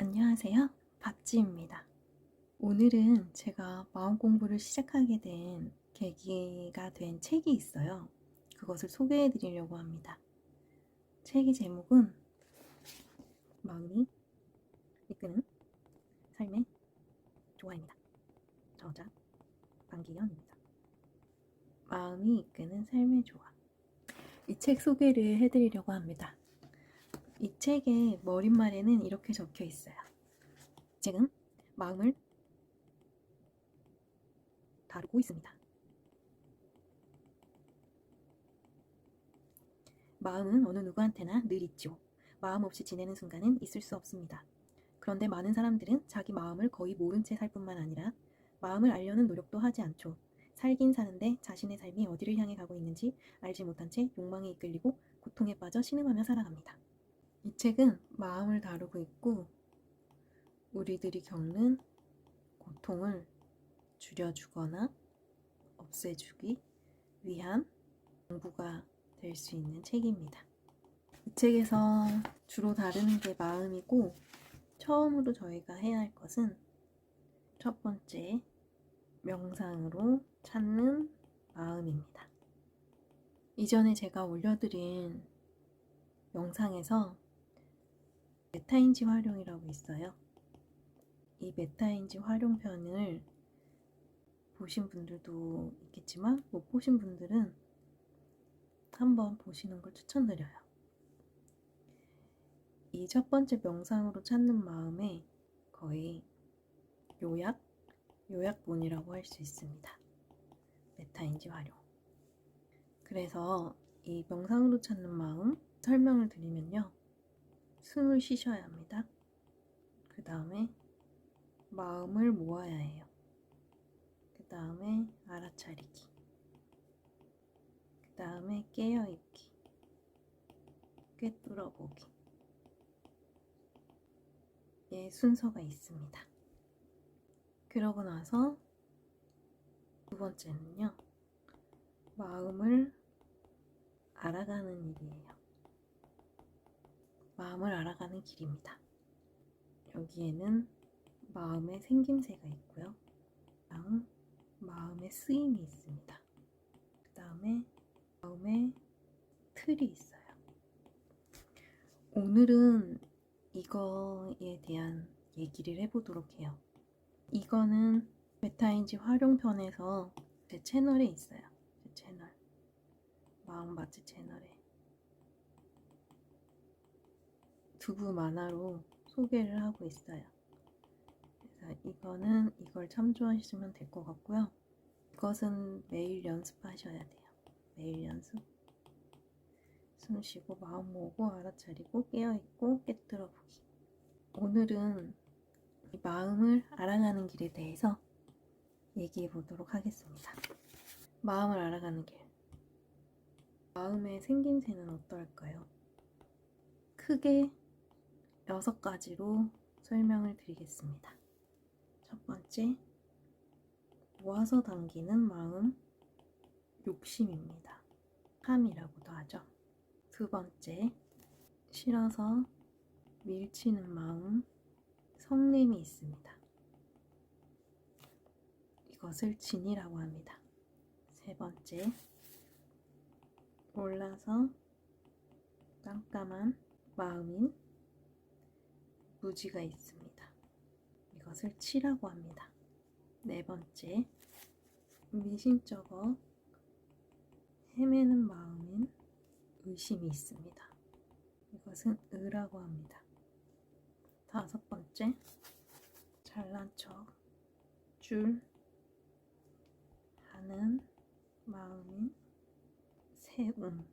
안녕하세요. 박지입니다. 오늘은 제가 마음 공부를 시작하게 된 계기가 된 책이 있어요. 그것을 소개해 드리려고 합니다. 책의 제목은 마음이 이끄는 삶의 조화입니다. 저자 안기현입니다. 마음이 이끄는 삶의 조화. 이 책 소개를 해드리려고 합니다. 이 책의 머릿말에는 이렇게 적혀 있어요. 지금 마음을 다루고 있습니다. 마음은 어느 누구한테나 늘 있죠. 마음 없이 지내는 순간은 있을 수 없습니다. 그런데 많은 사람들은 자기 마음을 거의 모른 채 살 뿐만 아니라 마음을 알려는 노력도 하지 않죠. 살긴 사는데 자신의 삶이 어디를 향해 가고 있는지 알지 못한 채 욕망에 이끌리고 고통에 빠져 신음하며 살아갑니다. 이 책은 마음을 다루고 있고 우리들이 겪는 고통을 줄여주거나 없애주기 위한 공부가 될 수 있는 책입니다. 이 책에서 주로 다루는 게 마음이고, 처음으로 저희가 해야 할 것은 첫 번째, 명상으로 찾는 마음입니다. 이전에 제가 올려드린 영상에서 메타인지 활용이라고 있어요. 이 메타인지 활용편을 보신 분들도 있겠지만 못 보신 분들은 한번 보시는 걸 추천드려요. 이 첫 번째 명상으로 찾는 마음의 거의 요약본이라고 할 수 있습니다. 메타인지 활용. 그래서 이 명상으로 찾는 마음 설명을 드리면요. 숨을 쉬셔야 합니다. 그 다음에 마음을 모아야 해요. 그 다음에 알아차리기. 그 다음에 깨어있기. 꿰뚫어보기. 예, 순서가 있습니다. 그러고 나서 두 번째는요. 마음을 알아가는 일이에요. 마음을 알아가는 길입니다. 여기에는 마음의 생김새가 있고요. 마음의 쓰임이 있습니다. 그 다음에 마음의 틀이 있어요. 오늘은 이거에 대한 얘기를 해보도록 해요. 이거는 메타인지 활용편에서 제 채널에 있어요. 제 채널. 마음밭의 채널에. 두부 만화로 소개를 하고 있어요. 그래서 이걸 참조하시면 될 것 같고요. 이것은 매일 연습하셔야 돼요. 매일 연습. 숨 쉬고 마음 모으고 알아차리고 깨어있고 꿰뚫어보기. 오늘은 이 마음을 알아가는 길에 대해서 얘기해 보도록 하겠습니다. 마음을 알아가는 길. 마음의 생김새는 어떨까요? 크게 6가지로 설명을 드리겠습니다. 첫 번째, 모아서 당기는 마음, 욕심입니다. 함이라고도 하죠. 두 번째, 싫어서 밀치는 마음, 성냄이 있습니다. 이것을 진이라고 합니다. 세 번째, 몰라서 깜깜한 마음인 무지가 있습니다. 이것을 치라고 합니다. 네 번째, 미심쩍어 헤매는 마음인 의심이 있습니다. 이것은 의라고 합니다. 다섯 번째, 잘난 척 줄 하는 마음인 세움,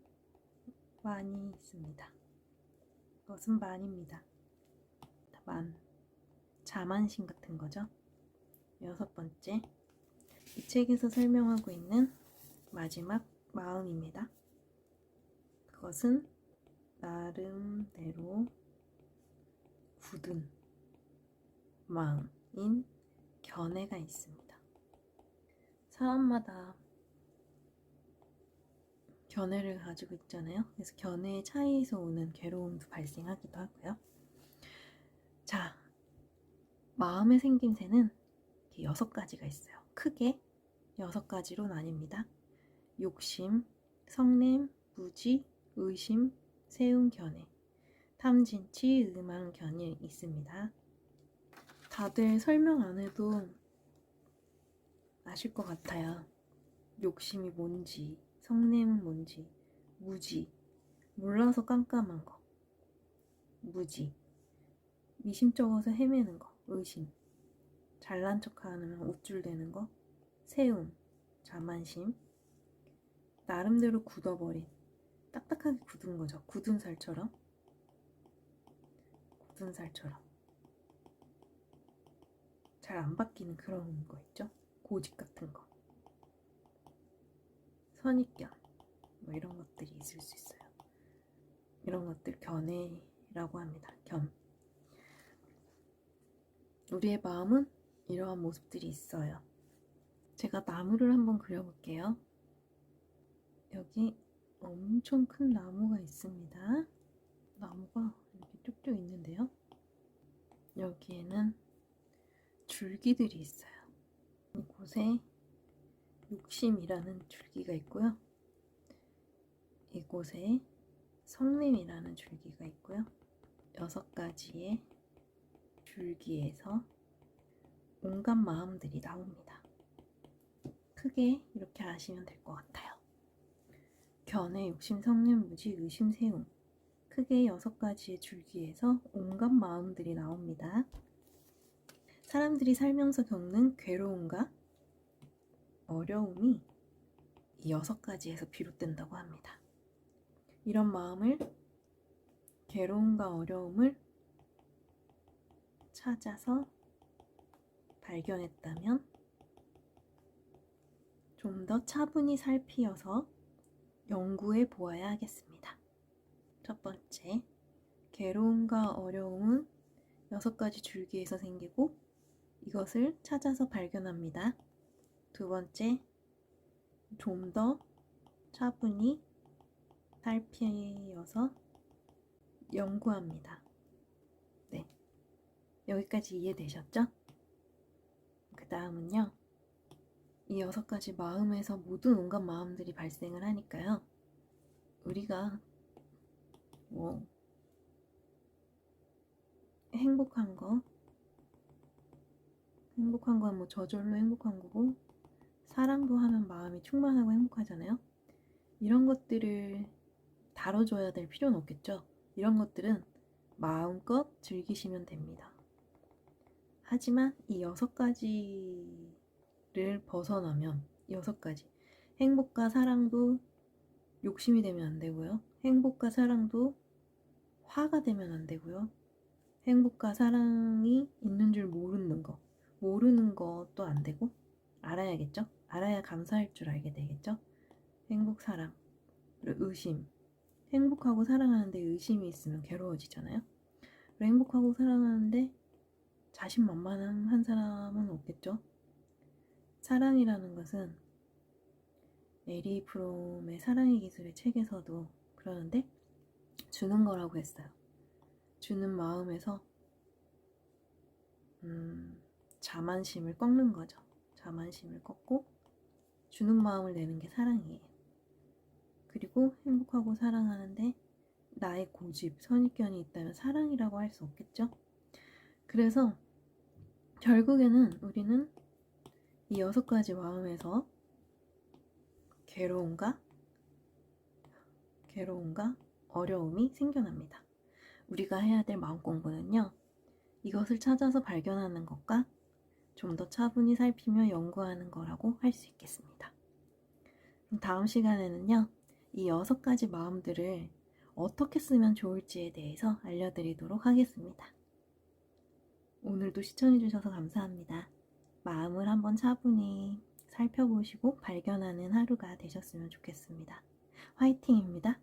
만이 있습니다. 이것은 만입니다. 자만심 같은 거죠. 여섯 번째, 이 책에서 설명하고 있는 마지막 마음입니다. 그것은 나름대로 굳은 마음인 견해가 있습니다. 사람마다 견해를 가지고 있잖아요. 그래서 견해의 차이에서 오는 괴로움도 발생하기도 하고요. 자, 마음의 생김새는 이렇게 6가지가 있어요. 크게 6가지로 나뉩니다. 욕심, 성냄, 무지, 의심, 세움, 견해, 탐진치, 음한, 견일 있습니다. 다들 설명 안 해도 아실 것 같아요. 욕심이 뭔지, 성냄은 뭔지, 무지, 몰라서 깜깜한 거, 무지, 미심쩍어서 헤매는 거, 의심, 잘난 척하는 우쭐대는 거, 세움, 자만심, 나름대로 굳어버린, 딱딱하게 굳은 거죠. 굳은 살처럼 잘 안 바뀌는 그런 거 있죠. 고집 같은 거, 선입견, 뭐 이런 것들이 있을 수 있어요. 이런 것들 견해라고 합니다. 견. 우리의 마음은 이러한 모습들이 있어요. 제가 나무를 한번 그려볼게요. 여기 엄청 큰 나무가 있습니다. 나무가 이렇게 쭉쭉 있는데요. 여기에는 줄기들이 있어요. 이곳에 욕심이라는 줄기가 있고요. 이곳에 성냄이라는 줄기가 있고요. 6가지의 줄기에서 온갖 마음들이 나옵니다. 크게 이렇게 아시면 될 것 같아요. 견해, 욕심, 성냄, 무지, 의심, 세움. 크게 6가지의 줄기에서 온갖 마음들이 나옵니다. 사람들이 살면서 겪는 괴로움과 어려움이 이 6가지에서 비롯된다고 합니다. 이런 마음을, 괴로움과 어려움을 찾아서 발견했다면 좀 더 차분히 살피어서 연구해 보아야 하겠습니다. 첫 번째, 괴로움과 어려움은 6가지 줄기에서 생기고 이것을 찾아서 발견합니다. 두 번째, 좀 더 차분히 살피어서 연구합니다. 네, 여기까지 이해되셨죠? 그 다음은요, 이 6가지 마음에서 모든 온갖 마음들이 발생을 하니까요. 우리가 뭐 행복한 건 뭐 저절로 행복한 거고, 사랑도 하면 마음이 충만하고 행복하잖아요. 이런 것들을 다뤄줘야 될 필요는 없겠죠. 이런 것들은 마음껏 즐기시면 됩니다. 하지만 이 6가지를 벗어나면, 6가지 행복과 사랑도 욕심이 되면 안 되고요. 행복과 사랑도 화가 되면 안 되고요. 행복과 사랑이 있는 줄 모르는 것도 안 되고, 알아야겠죠? 알아야 감사할 줄 알게 되겠죠? 행복, 사랑, 그리고 의심. 행복하고 사랑하는데 의심이 있으면 괴로워지잖아요. 그리고 행복하고 사랑하는데 자신만만한 사람은 없겠죠? 사랑이라는 것은 에리 프롬의 사랑의 기술의 책에서도 그러는데, 주는 거라고 했어요. 주는 마음에서 자만심을 꺾는 거죠. 자만심을 꺾고 주는 마음을 내는 게 사랑이에요. 그리고 행복하고 사랑하는데 나의 고집, 선입견이 있다면 사랑이라고 할 수 없겠죠? 그래서 결국에는 우리는 이 6가지 마음에서 괴로움과 어려움이 생겨납니다. 우리가 해야 될 마음 공부는요, 이것을 찾아서 발견하는 것과 좀 더 차분히 살피며 연구하는 거라고 할 수 있겠습니다. 그럼 다음 시간에는요, 이 6가지 마음들을 어떻게 쓰면 좋을지에 대해서 알려드리도록 하겠습니다. 오늘도 시청해주셔서 감사합니다. 마음을 한번 차분히 살펴보시고 발견하는 하루가 되셨으면 좋겠습니다. 화이팅입니다.